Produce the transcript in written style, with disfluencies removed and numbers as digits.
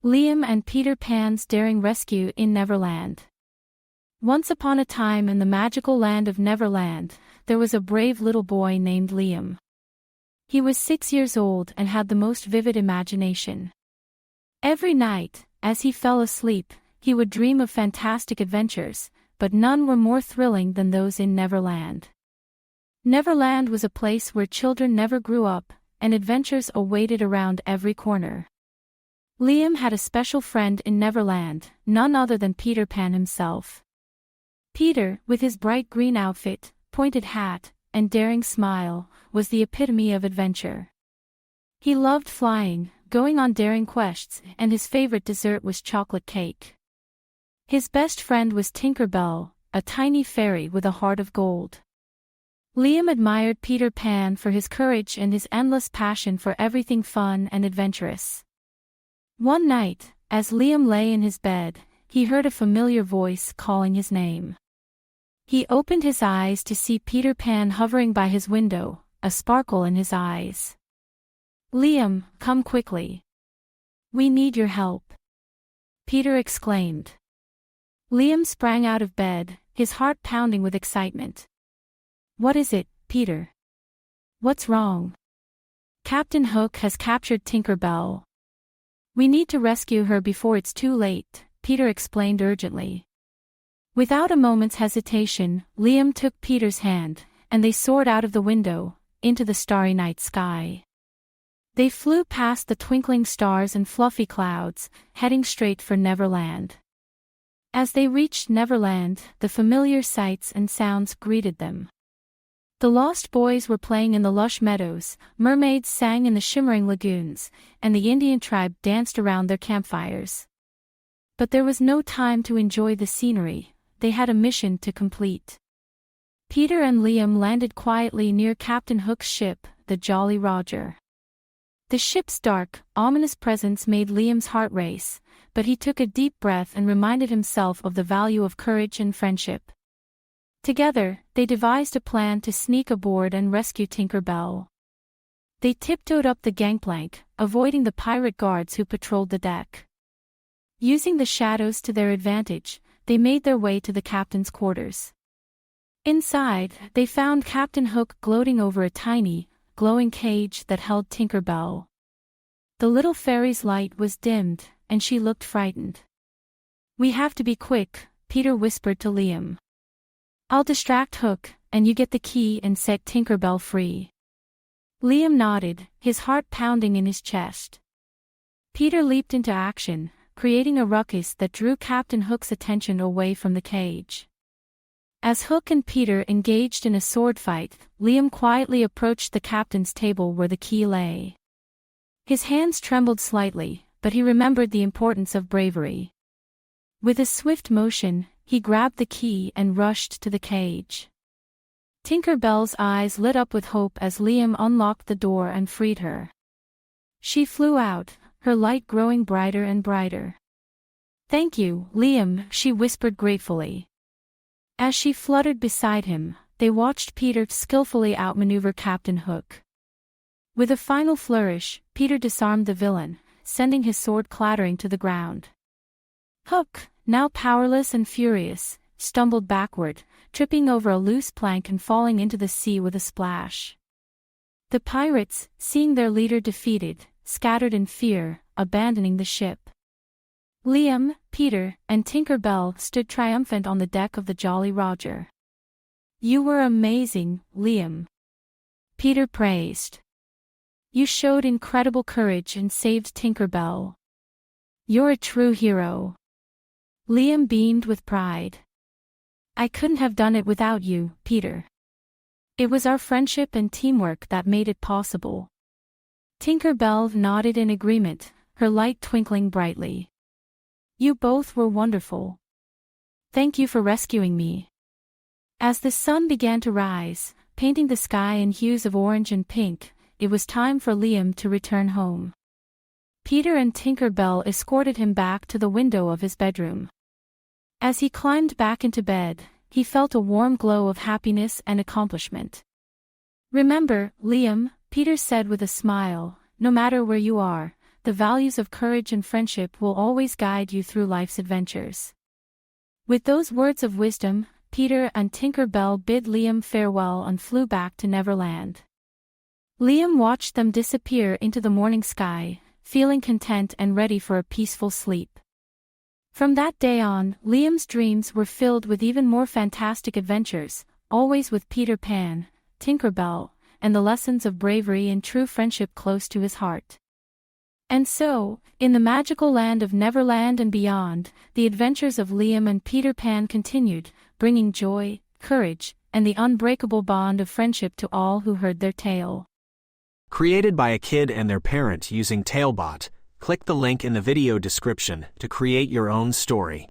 Liam and Peter Pan's daring rescue in Neverland. Once upon a time in the magical land of Neverland, there was a brave little boy named Liam. He was 6 years old and had the most vivid imagination. Every night, as he fell asleep, he would dream of fantastic adventures, but none were more thrilling than those in Neverland. Neverland was a place where children never grew up, and adventures awaited around every corner. Liam had a special friend in Neverland, none other than Peter Pan himself. Peter, with his bright green outfit, pointed hat, and daring smile, was the epitome of adventure. He loved flying, going on daring quests, and his favorite dessert was chocolate cake. His best friend was Tinker Bell, a tiny fairy with a heart of gold. Liam admired Peter Pan for his courage and his endless passion for everything fun and adventurous. One night, as Liam lay in his bed, he heard a familiar voice calling his name. He opened his eyes to see Peter Pan hovering by his window, a sparkle in his eyes. "Liam, come quickly. We need your help," Peter exclaimed. Liam sprang out of bed, his heart pounding with excitement. "What is it, Peter? What's wrong?" "Captain Hook has captured Tinker Bell. We need to rescue her before it's too late," Peter explained urgently. Without a moment's hesitation, Liam took Peter's hand, and they soared out of the window, into the starry night sky. They flew past the twinkling stars and fluffy clouds, heading straight for Neverland. As they reached Neverland, the familiar sights and sounds greeted them. The lost boys were playing in the lush meadows, mermaids sang in the shimmering lagoons, and the Indian tribe danced around their campfires. But there was no time to enjoy the scenery, they had a mission to complete. Peter and Liam landed quietly near Captain Hook's ship, the Jolly Roger. The ship's dark, ominous presence made Liam's heart race, but he took a deep breath and reminded himself of the value of courage and friendship. Together, they devised a plan to sneak aboard and rescue Tinker Bell. They tiptoed up the gangplank, avoiding the pirate guards who patrolled the deck. Using the shadows to their advantage, they made their way to the captain's quarters. Inside, they found Captain Hook gloating over a tiny, glowing cage that held Tinker Bell. The little fairy's light was dimmed, and she looked frightened. "We have to be quick," Peter whispered to Liam. "I'll distract Hook, and you get the key and set Tinker Bell free." Liam nodded, his heart pounding in his chest. Peter leaped into action, creating a ruckus that drew Captain Hook's attention away from the cage. As Hook and Peter engaged in a sword fight, Liam quietly approached the captain's table where the key lay. His hands trembled slightly, but he remembered the importance of bravery. With a swift motion, he grabbed the key and rushed to the cage. Tinker Bell's eyes lit up with hope as Liam unlocked the door and freed her. She flew out, her light growing brighter and brighter. "Thank you, Liam," she whispered gratefully. As she fluttered beside him, they watched Peter skillfully outmaneuver Captain Hook. With a final flourish, Peter disarmed the villain, sending his sword clattering to the ground. Hook, now powerless and furious, stumbled backward, tripping over a loose plank and falling into the sea with a splash. The pirates, seeing their leader defeated, scattered in fear, abandoning the ship. Liam, Peter, and Tinker Bell stood triumphant on the deck of the Jolly Roger. "You were amazing, Liam," Peter praised. "You showed incredible courage and saved Tinker Bell. You're a true hero." Liam beamed with pride. "I couldn't have done it without you, Peter. It was our friendship and teamwork that made it possible." Tinker Bell nodded in agreement, her light twinkling brightly. "You both were wonderful. Thank you for rescuing me." As the sun began to rise, painting the sky in hues of orange and pink, it was time for Liam to return home. Peter and Tinker Bell escorted him back to the window of his bedroom. As he climbed back into bed, he felt a warm glow of happiness and accomplishment. "Remember, Liam," Peter said with a smile, "no matter where you are, the values of courage and friendship will always guide you through life's adventures. With those words of wisdom, Peter and Tinker Bell bid Liam farewell and flew back to Neverland. Liam watched them disappear into the morning sky, feeling content and ready for a peaceful sleep. From that day on, Liam's dreams were filled with even more fantastic adventures, always with Peter Pan, Tinker Bell, and the lessons of bravery and true friendship close to his heart. And so, in the magical land of Neverland and beyond, the adventures of Liam and Peter Pan continued, bringing joy, courage, and the unbreakable bond of friendship to all who heard their tale. Created by a kid and their parent using Talebot, click the link in the video description to create your own story.